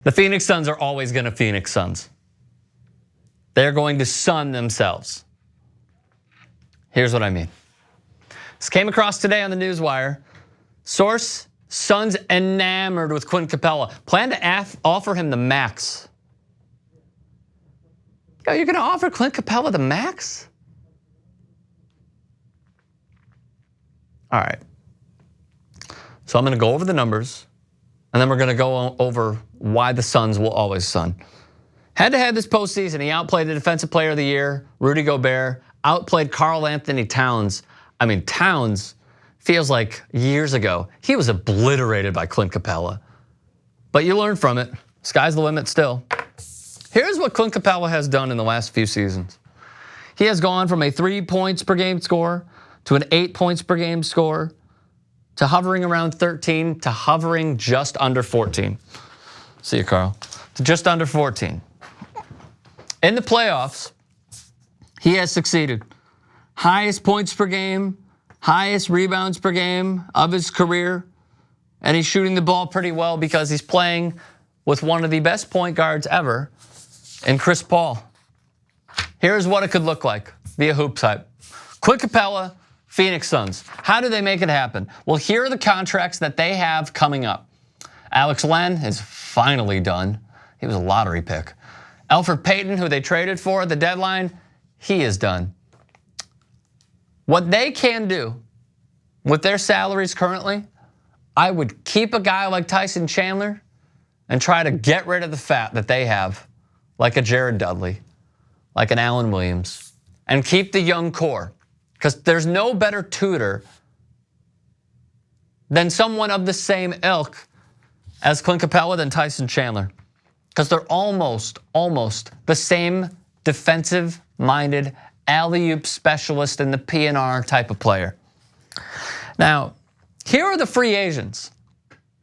The Phoenix Suns are always going to Phoenix Suns. They're going to sun themselves. Here's what I mean. This came across today on the Newswire. Source, Suns enamored with Clint Capella. Plan to offer him the max. Yo, you're going to offer Clint Capella the max? All right. So I'm going to go over the numbers, and then we're going to go over why the Suns will always sun. Head-to-head this postseason, he outplayed the Defensive Player of the Year, Rudy Gobert, outplayed Karl Anthony Towns. I mean, Towns feels like years ago. He was obliterated by Clint Capella. But you learn from it. Sky's the limit still. Here's what Clint Capella has done in the last few seasons. He has gone from a 3 points per game score to an 8 points per game score to hovering around 13 to hovering just under 14. See you, Carl. To just under 14. In the playoffs, he has succeeded. Highest points per game, highest rebounds per game of his career, and he's shooting the ball pretty well because he's playing with one of the best point guards ever in Chris Paul. Here's what it could look like via Hoops Hype. Clint Capella, Phoenix Suns. How do they make it happen? Well, here are the contracts that they have coming up. Alex Len is finally done. He was a lottery pick. Elfrid Payton, who they traded for at the deadline, he is done. What they can do with their salaries currently, I would keep a guy like Tyson Chandler and try to get rid of the fat that they have, like a Jared Dudley, like an Allen Williams, and keep the young core. Because there's no better tutor than someone of the same ilk as Clint Capella than Tyson Chandler. Because they're almost the same defensive-minded alley-oop specialist in the P&R type of player. Now, here are the free agents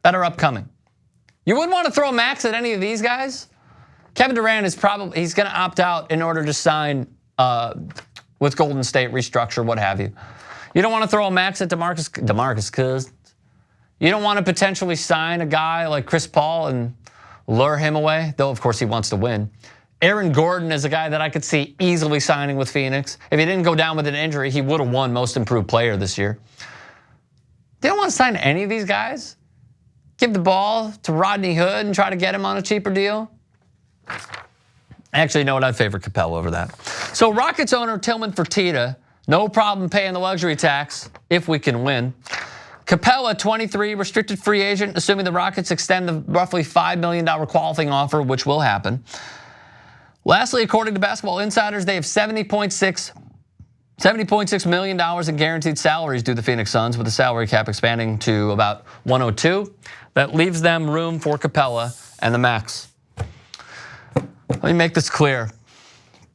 that are upcoming. You wouldn't want to throw a max at any of these guys. Kevin Durant is he's going to opt out in order to sign with Golden State, restructure, what have you. You don't want to throw a max at DeMarcus Cousins. You don't want to potentially sign a guy like Chris Paul and lure him away, though of course he wants to win. Aaron Gordon is a guy that I could see easily signing with Phoenix. If he didn't go down with an injury, he would have won Most Improved Player this year. They don't want to sign any of these guys? Give the ball to Rodney Hood and try to get him on a cheaper deal? Actually, you know what? I'd favor Capella over that. So Rockets owner Tillman Fertitta, no problem paying the luxury tax if we can win. Capella, 23, restricted free agent, assuming the Rockets extend the roughly $5 million qualifying offer, which will happen. Lastly, according to Basketball Insiders, they have $70.6 million in guaranteed salaries due the Phoenix Suns, with the salary cap expanding to about 102. That leaves them room for Capella and the max. Let me make this clear.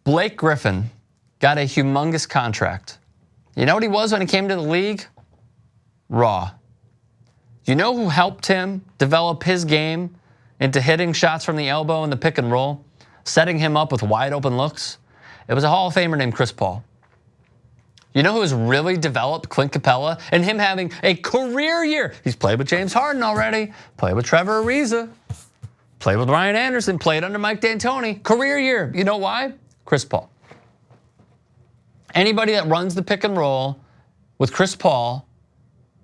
Blake Griffin got a humongous contract. You know what he was when he came to the league? Raw. You know who helped him develop his game into hitting shots from the elbow in the pick and roll, setting him up with wide open looks? It was a Hall of Famer named Chris Paul. You know who has really developed Clint Capella and him having a career year? He's played with James Harden already, played with Trevor Ariza, played with Ryan Anderson, played under Mike D'Antoni. Career year. You know why? Chris Paul. Anybody that runs the pick and roll with Chris Paul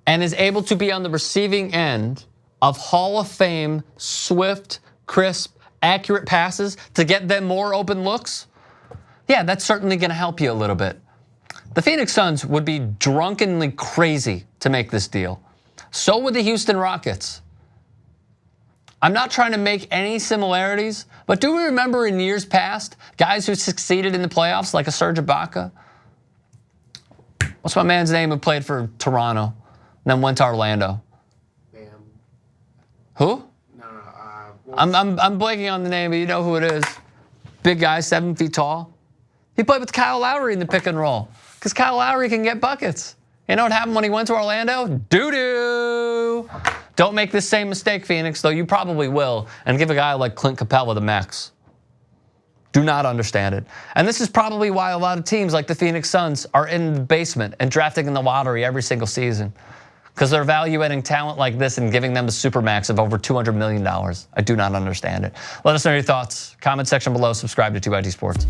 and is able to be on the receiving end of Hall of Fame, swift, crisp, accurate passes to get them more open looks, yeah, that's certainly going to help you a little bit. The Phoenix Suns would be drunkenly crazy to make this deal. So would the Houston Rockets. I'm not trying to make any similarities, but do we remember in years past guys who succeeded in the playoffs like a Serge Ibaka? What's my man's name who played for Toronto and then went to Orlando? Bam. Who? No. I'm blanking on the name, but you know who it is. Big guy, 7 feet tall. He played with Kyle Lowry in the pick and roll because Kyle Lowry can get buckets. You know what happened when he went to Orlando? Doo-doo. Don't make this same mistake, Phoenix, though you probably will, and give a guy like Clint Capella the max. Do not understand it. And this is probably why a lot of teams like the Phoenix Suns are in the basement and drafting in the lottery every single season. because they're evaluating talent like this and giving them a supermax of over $200 million. I do not understand it. Let us know your thoughts. Comment section below. Subscribe to 2IT Sports.